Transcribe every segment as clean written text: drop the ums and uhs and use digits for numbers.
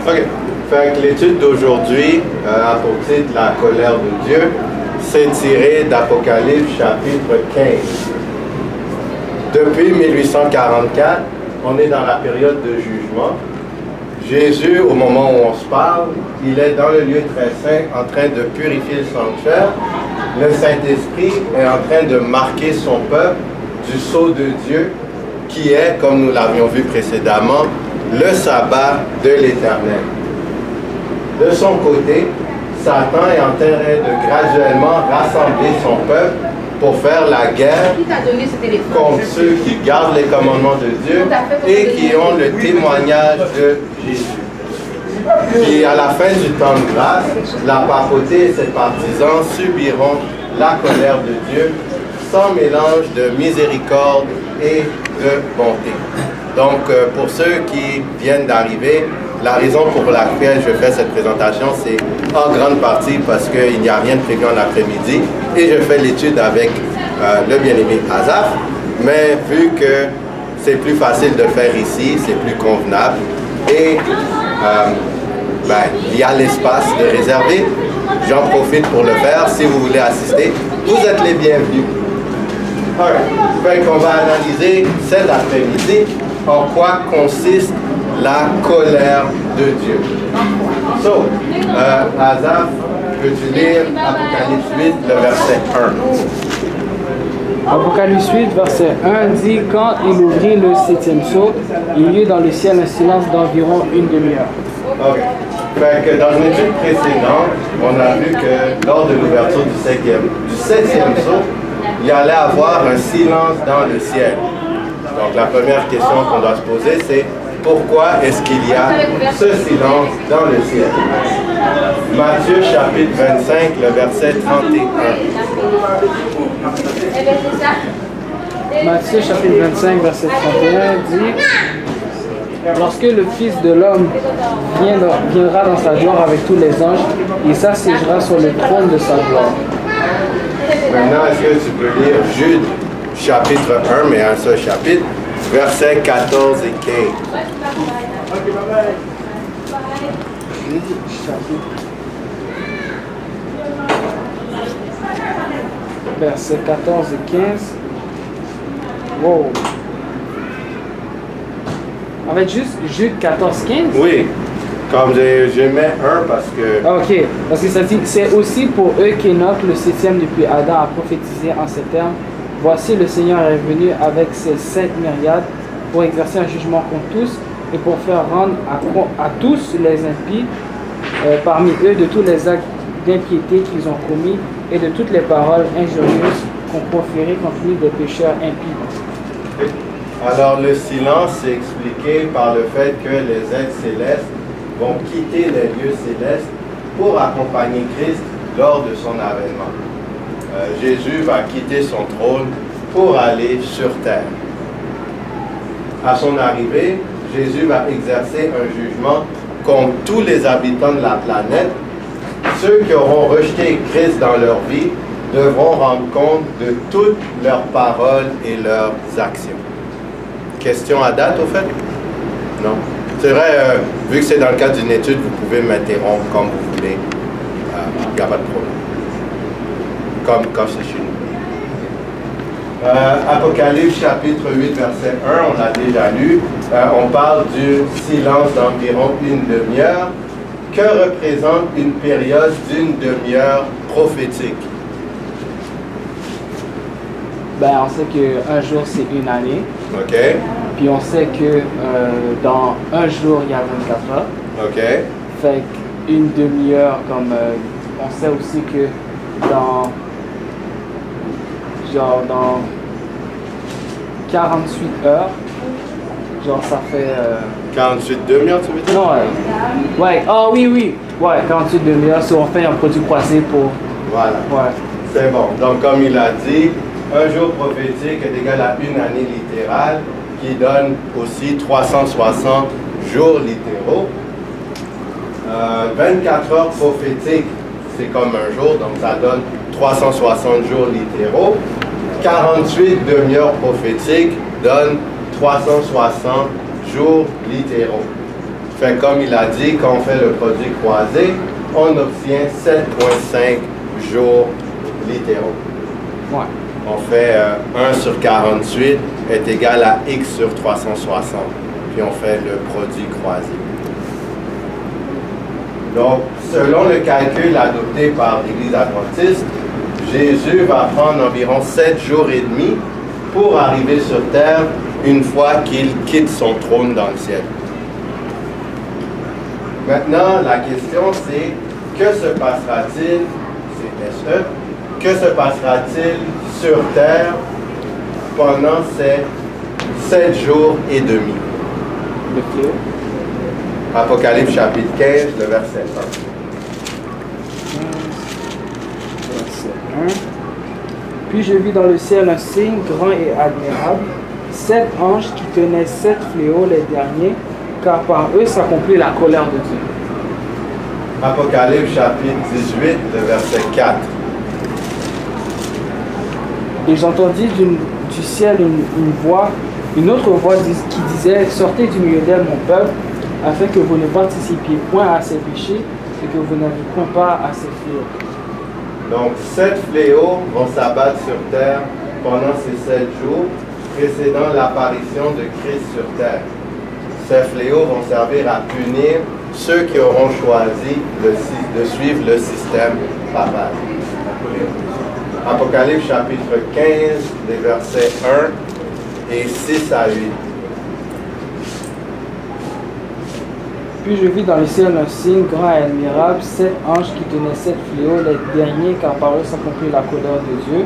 OK. Fait que l'étude d'aujourd'hui, a pour titre La colère de Dieu, c'est tiré d'Apocalypse chapitre 15. Depuis 1844, on est dans la période de jugement. Jésus, au moment où on se parle, il est dans le lieu très saint en train de purifier le sanctuaire. Le Saint-Esprit est en train de marquer son peuple du sceau de Dieu, qui est, comme nous l'avions vu précédemment, le sabbat de l'Éternel. De son côté, Satan est en train de graduellement rassembler son peuple pour faire la guerre contre ceux qui gardent les commandements de Dieu et qui ont le témoignage de Jésus. Puis à la fin du temps de grâce, la papauté et ses partisans subiront la colère de Dieu sans mélange de miséricorde et de bonté. Donc pour ceux qui viennent d'arriver, la raison pour laquelle je fais cette présentation, c'est en grande partie parce qu'il n'y a rien de prévu en après-midi et je fais l'étude avec le bien-aimé Azaf, mais vu que c'est plus facile de le faire ici, c'est plus convenable et il y a l'espace de réserver, j'en profite pour le faire. Si vous voulez assister, vous êtes les bienvenus. On va analyser cet après-midi en quoi consiste la colère de Dieu. So, Azaf, peux-tu lire Apocalypse 8, le verset 1? Apocalypse 8, verset 1 dit « Quand il ouvrit le 7e sceau, il y eut dans le ciel un silence d'environ une demi-heure. » OK. Fait que dans une étude précédente, on a vu que lors de l'ouverture du 7e sceau, il y allait avoir un silence dans le ciel. Donc la première question qu'on doit se poser, c'est pourquoi est-ce qu'il y a ce silence dans le ciel? Matthieu chapitre 25, le verset 31. Matthieu chapitre 25, verset 31 dit « Lorsque le Fils de l'homme viendra dans sa gloire avec tous les anges, il s'assiégera sur le trône de sa gloire. » Maintenant, est-ce que tu peux lire Jude chapitre 1, mais un seul chapitre, versets 14 et 15? Versets 14 et 15. Wow. En fait, juste Jude 14, 15? Oui, comme je mets un parce que... Ok, parce que ça dit, c'est aussi pour eux qu'Enoch, le 7e depuis Adam, a prophétisé en ces termes. Voici, le Seigneur est venu avec ses 7 myriades pour exercer un jugement contre tous et pour faire rendre à tous les impies parmi eux de tous les actes d'impiété qu'ils ont commis et de toutes les paroles injurieuses qu'ont proférées contre lui des pécheurs impies. Alors le silence c'est expliqué par le fait que les êtres célestes vont quitter les lieux célestes pour accompagner Christ lors de son avènement. Jésus va quitter son trône pour aller sur terre. À son arrivée, Jésus va exercer un jugement contre tous les habitants de la planète. Ceux qui auront rejeté Christ dans leur vie devront rendre compte de toutes leurs paroles et leurs actions. Question à date, au fait? Non. C'est vrai, vu que c'est dans le cadre d'une étude, vous pouvez m'interrompre comme vous voulez. Il n'y a pas de problème. Comme quand c'est chez nous. Apocalypse chapitre 8, verset 1, on l'a déjà lu. On parle du silence d'environ une demi-heure. Que représente une période d'une demi-heure prophétique? Ben, on sait qu'un jour, c'est une année. OK. Puis on sait que dans un jour, il y a 24 heures. OK. Fait qu'une demi-heure, comme on sait aussi que dans 48 heures, genre ça fait... 48 demi-heures, tu veux dire? Non, ouais. Ah oui. Ouais, 48 demi-heures, si on fait un produit croisé pour... Voilà. Ouais. C'est bon. Donc, comme il a dit, un jour prophétique est égal à une année littérale qui donne aussi 360 jours littéraux. 24 heures prophétiques, c'est comme un jour, donc ça donne 360 jours littéraux. 48 demi-heures prophétiques donne 360 jours littéraux. Fait comme il a dit, quand on fait le produit croisé, on obtient 7,5 jours littéraux. Ouais. On fait 1 sur 48 est égal à x sur 360. Puis on fait le produit croisé. Donc, selon le calcul adopté par l'Église adventiste, Jésus va prendre environ 7 jours et demi pour arriver sur terre une fois qu'il quitte son trône dans le ciel. Maintenant, la question c'est, que se passera-t-il, c'est SE, que se passera-t-il sur terre pendant ces 7 jours et demi? Le fléau. Apocalypse chapitre 15, le verset 1. Verset 1. Puis je vis dans le ciel un signe grand et admirable, 7 anges qui tenaient 7 fléaux, les derniers, car par eux s'accomplit la colère de Dieu. Apocalypse chapitre 18, le verset 4. Et j'entendis du ciel une autre voix qui disait, sortez du milieu d'elle, mon peuple, afin que vous ne participiez point à ses péchés et que vous n'avez point part à ses fléaux. Donc, 7 fléaux vont s'abattre sur terre pendant ces 7 jours précédant l'apparition de Christ sur terre. Ces fléaux vont servir à punir ceux qui auront choisi de suivre le système papal. Apocalypse chapitre 15, les versets 1 et 6 à 8. Puis je vis dans le ciel un signe grand et admirable, 7 anges qui tenaient 7 fléaux, les derniers, car par eux s'accomplit la colère de Dieu.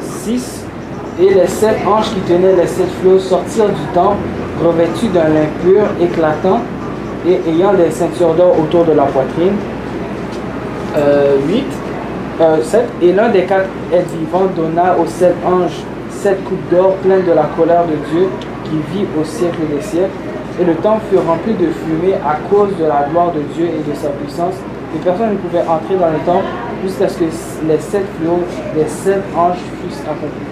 6. Et les 7 anges qui tenaient les 7 fléaux sortirent du temple, revêtus d'un lin pur, éclatant, et ayant des ceintures d'or autour de la poitrine. 7. Et l'un des 4 êtres vivants donna aux 7 anges 7 coupes d'or pleines de la colère de Dieu, qui vit au siècle des siècles. Et le temple fut rempli de fumée à cause de la gloire de Dieu et de sa puissance. Et personne ne pouvait entrer dans le temple jusqu'à ce que les 7 fléaux des 7 anges fussent accomplis.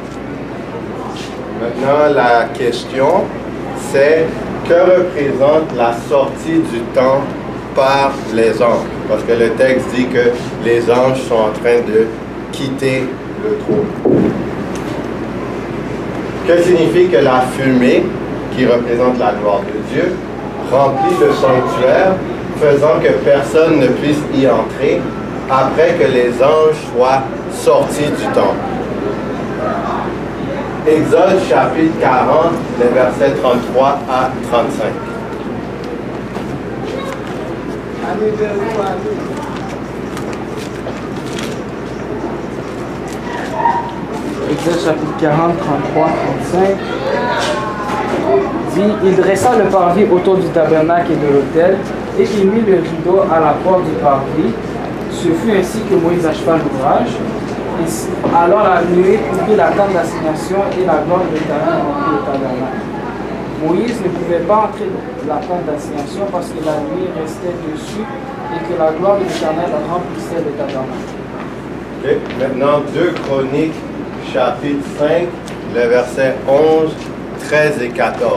Maintenant, la question, c'est que représente la sortie du temple par les anges? Parce que le texte dit que les anges sont en train de quitter le trône. Que signifie que la fumée, qui représente la gloire de Dieu, remplit le sanctuaire, faisant que personne ne puisse y entrer après que les anges soient sortis du temple? Exode chapitre 40, les versets 33 à 35. Exode chapitre 40, 33, 35. Dit, il dressa le parvis autour du tabernacle et de l'autel, et il mit le rideau à la porte du parvis. Ce fut ainsi que Moïse acheva l'ouvrage. Alors la nuée couvrit la tente d'assignation et la gloire de l'Éternel remplit le tabernacle. Moïse ne pouvait pas entrer dans la tente d'assignation parce que la nuée restait dessus et que la gloire de l'Éternel remplissait le tabernacle. Okay. Maintenant, 2 Chroniques, chapitre 5, les versets 11, 13 et 14.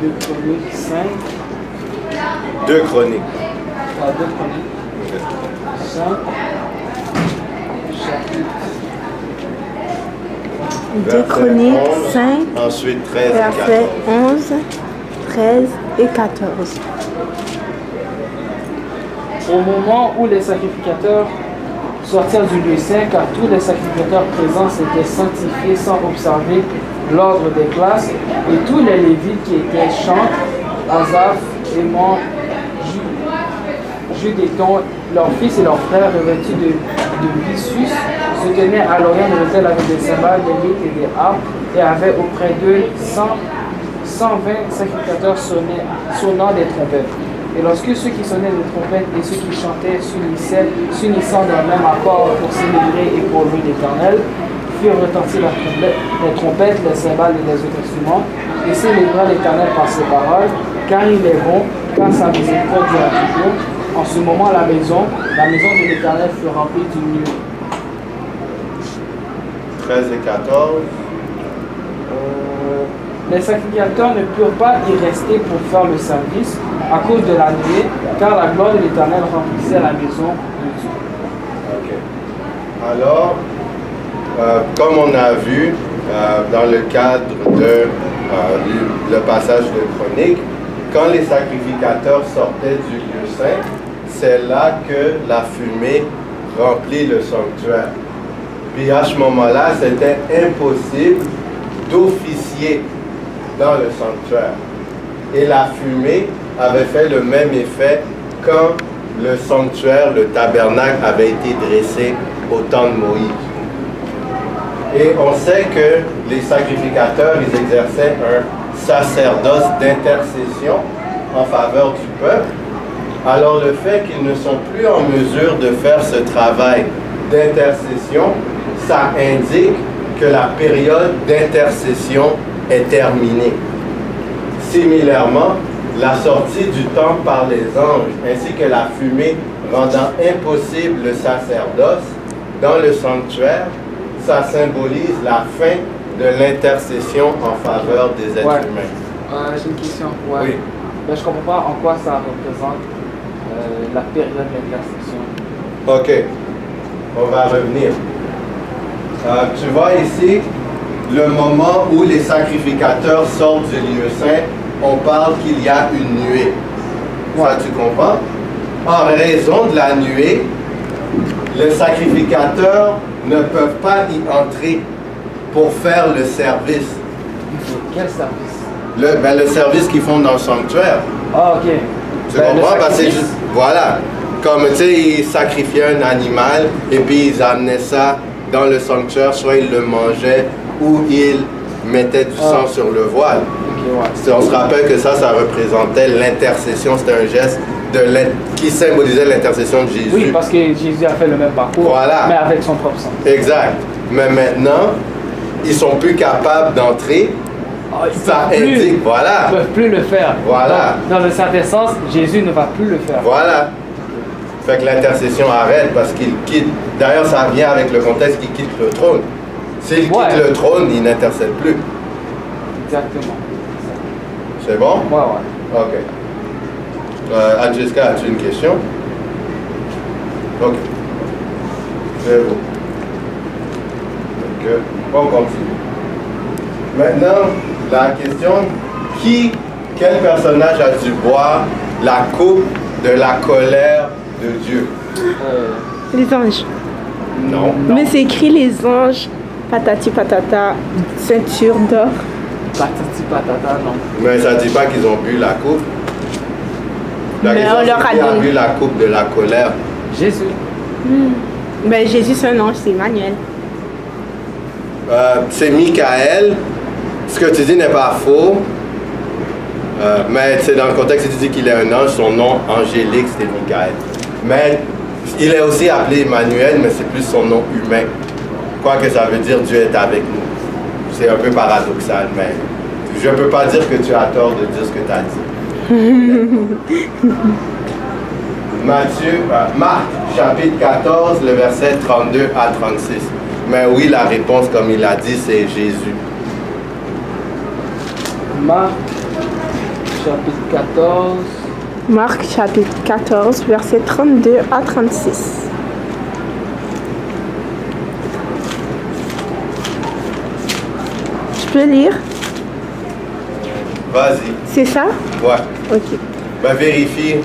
2 Chroniques 5. 2 Chroniques. 2 Chroniques 5. Chapitre. 2 Chroniques 5, ensuite 13 et versets 14. 11, 13 et 14. Au moment où les sacrificateurs sortirent du lieu saint, car tous les sacrificateurs présents s'étaient sanctifiés sans observer l'ordre des classes, et tous les Lévites qui étaient Chant, Asaph, Émon, Judéton, leurs fils et leurs frères revêtus de byssus, se tenaient à l'orient de l'autel avec des cymbales, des luttes et des harpes, et avaient auprès d'eux 120 sacrificateurs sonnant des trompettes. Et lorsque ceux qui sonnaient des trompettes et ceux qui chantaient s'unissant d'un même accord pour célébrer et pour louer l'Éternel, firent retentir les trompettes, les cymbales et les autres instruments, et célébrèrent l'Éternel par ses paroles, car il est bon, car sa miséricorde dure toujours. En ce moment, la maison de l'Éternel fut remplie d'une nuée. 13 et 14. Les sacrificateurs ne purent pas y rester pour faire le service à cause de la nuée, car la gloire de l'Éternel remplissait la maison de Dieu. Ok. Alors, comme on a vu dans le cadre de le passage de Chronique, quand les sacrificateurs sortaient du lieu saint, c'est là que la fumée remplit le sanctuaire. Puis à ce moment-là, c'était impossible d'officier dans le sanctuaire. Et la fumée avait fait le même effet quand le sanctuaire, le tabernacle avait été dressé au temps de Moïse. Et on sait que les sacrificateurs, ils exerçaient un sacerdoce d'intercession en faveur du peuple. Alors le fait qu'ils ne sont plus en mesure de faire ce travail d'intercession, ça indique que la période d'intercession est terminée. Similairement, la sortie du temple par les anges, ainsi que la fumée rendant impossible le sacerdoce dans le sanctuaire, ça symbolise la fin de l'intercession en faveur des êtres humains. J'ai une question. Ouais. Oui. Ben, je ne comprends pas en quoi ça représente la période d'intercession. OK. On va revenir. Tu vois ici, le moment où les sacrificateurs sortent du lieu saint, on parle qu'il y a une nuée. Ça, tu comprends? En raison de la nuée, les sacrificateurs ne peuvent pas y entrer pour faire le service. Quel service? Le service qu'ils font dans le sanctuaire. Ah, ok. Tu comprends? Parce que voilà. Comme, tu sais, ils sacrifiaient un animal et puis ils amenaient ça dans le sanctuaire, soit ils le mangeaient ou ils mettaient du sang sur le voile. Okay, ouais. On se rappelle que ça représentait l'intercession, c'était un geste qui symbolisait l'intercession de Jésus. Oui, parce que Jésus a fait le même parcours, voilà, mais avec son propre sang. Exact. Mais maintenant, ils sont plus capables d'entrer. Ça indique, voilà. Ils ne peuvent plus le faire. Voilà. Donc, dans un certain sens, Jésus ne va plus le faire. Voilà. Fait que l'intercession arrête parce qu'il quitte. D'ailleurs, ça vient avec le contexte qu'il quitte le trône. S'il quitte le trône, il n'intercède plus. Exactement. C'est bon? Ouais. OK. Adjiska, as-tu une question? OK. C'est bon. Donc, on continue. Maintenant, la question, quel personnage a dû boire la coupe de la colère de Dieu? Les anges. Non. Mais c'est écrit les anges, patati patata, ceinture d'or. Patati patata, non. Mais ça ne dit pas qu'ils ont bu la coupe. La Mais question, on leur c'est a qui a donné. bu la coupe de la colère? Jésus. Ben, Jésus, c'est un ange, c'est Emmanuel. C'est Michael. Ce que tu dis n'est pas faux. Mais c'est dans le contexte, si tu dis qu'il est un ange, son nom angélique, c'était Michael. Mais il est aussi appelé Emmanuel, mais c'est plus son nom humain. Quoi que ça veut dire Dieu est avec nous. C'est un peu paradoxal, mais je ne peux pas dire que tu as tort de dire ce que tu as dit. Marc, chapitre 14, le verset 32 à 36. Mais oui, la réponse, comme il a dit, c'est Jésus. Marc, chapitre 14. Marc, chapitre 14, verset 32 à 36. Je peux lire? Vas-y. C'est ça? Ouais. Ok. Ben, vérifie.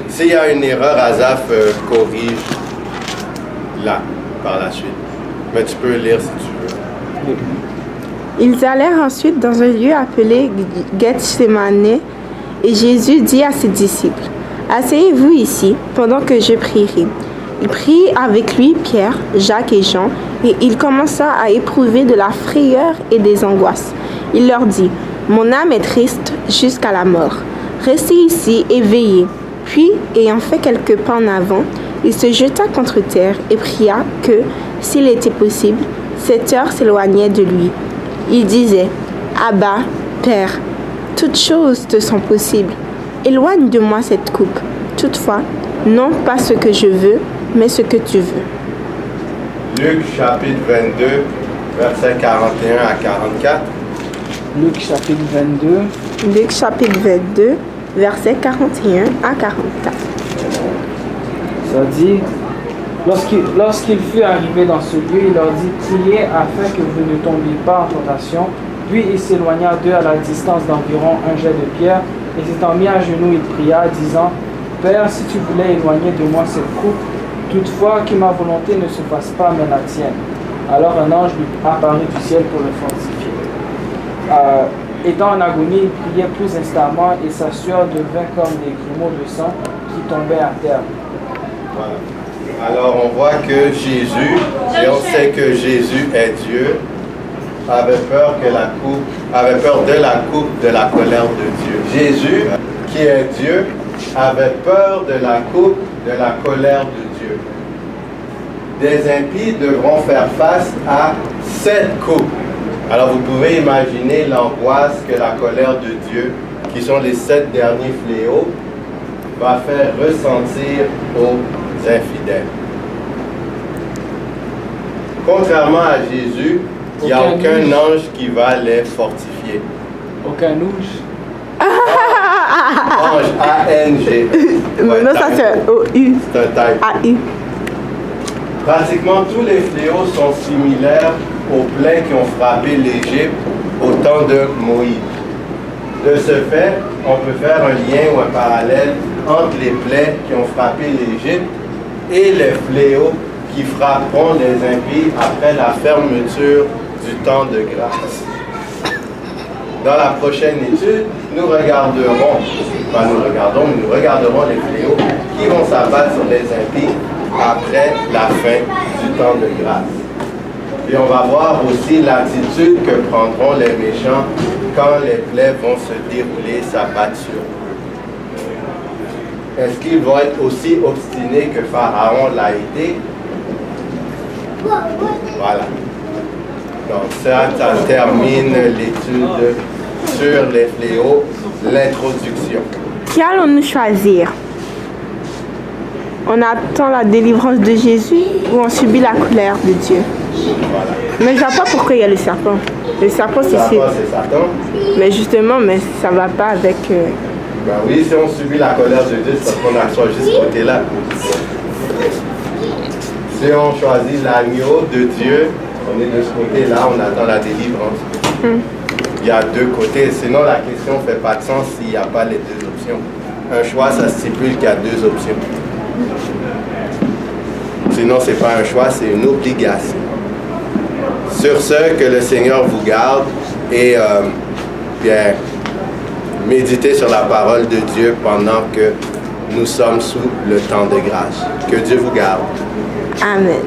S'il y a une erreur, Azaf corrige là, par la suite. Mais tu peux lire si tu veux. Ils allèrent ensuite dans un lieu appelé Gethsémane, et Jésus dit à ses disciples, « Asseyez-vous ici, pendant que je prierai. » Il prit avec lui Pierre, Jacques et Jean, et il commença à éprouver de la frayeur et des angoisses. Il leur dit, « Mon âme est triste jusqu'à la mort. Restez ici et veillez. » Puis, ayant fait quelques pas en avant, il se jeta contre terre et pria que, s'il était possible, cette heure s'éloignait de lui. Il disait, « Abba, Père, toutes choses te sont possibles. Éloigne de moi cette coupe. Toutefois, non pas ce que je veux, mais ce que tu veux. » Luc chapitre 22, versets 41 à 44. Luc chapitre 22. Luc chapitre 22, versets 41 à 44. Ça dit, lorsqu'il fut arrivé dans ce lieu, il leur dit, priez afin que vous ne tombiez pas en tentation. Puis il s'éloigna d'eux à la distance d'environ un jet de pierre, et s'étant mis à genoux, il pria, disant, Père, si tu voulais éloigner de moi cette coupe, toutefois que ma volonté ne se fasse pas, mais la tienne. Alors un ange lui apparut du ciel pour le fortifier. Étant en agonie, il priait plus instamment, et sa sueur devint comme des grumeaux de sang qui tombaient à terre. Voilà. Alors on voit que Jésus, et on sait que Jésus est Dieu, avait peur de la coupe de la colère de Dieu. Jésus, qui est Dieu, avait peur de la coupe de la colère de Dieu. Des impies devront faire face à cette coupe. Alors vous pouvez imaginer l'angoisse que la colère de Dieu, qui sont les 7 derniers fléaux, va faire ressentir aux infidèles. Contrairement à Jésus, il n'y a aucun ange qui va les fortifier. Aucun ange. Ange, A-N-G. Ouais, Non, ça c'est O-U. c'est un type. A-U. Pratiquement tous les fléaux sont similaires aux plaies qui ont frappé l'Égypte au temps de Moïse. De ce fait, on peut faire un lien ou un parallèle entre les plaies qui ont frappé l'Égypte et les fléaux qui frapperont les impies après la fermeture du temps de grâce. Dans la prochaine étude, nous regarderons les fléaux qui vont s'abattre sur les impies après la fin du temps de grâce. Et on va voir aussi l'attitude que prendront les méchants quand les plaies vont se dérouler, s'abattre sur eux. Est-ce qu'ils vont être aussi obstinés que Pharaon l'a été? Voilà. Donc ça termine l'étude sur les fléaux, l'introduction. Qui allons-nous choisir? On attend la délivrance de Jésus ou on subit la colère de Dieu? Voilà. Mais je ne vois pas pourquoi il y a le serpent. Le serpent, Le c'est serpent, c'est Satan. Mais justement, mais ça ne va pas avec... Ben oui, si on subit la colère de Dieu, c'est parce qu'on a choisi ce côté-là. Si on choisit l'agneau de Dieu, on est de ce côté-là, on attend la délivrance. Il y a deux côtés, sinon la question ne fait pas de sens s'il n'y a pas les deux options. Un choix, ça stipule qu'il y a deux options. Sinon, ce n'est pas un choix, c'est une obligation. Sur ce, que le Seigneur vous garde et bien, méditez sur la parole de Dieu pendant que nous sommes sous le temps de grâce. Que Dieu vous garde. Amen.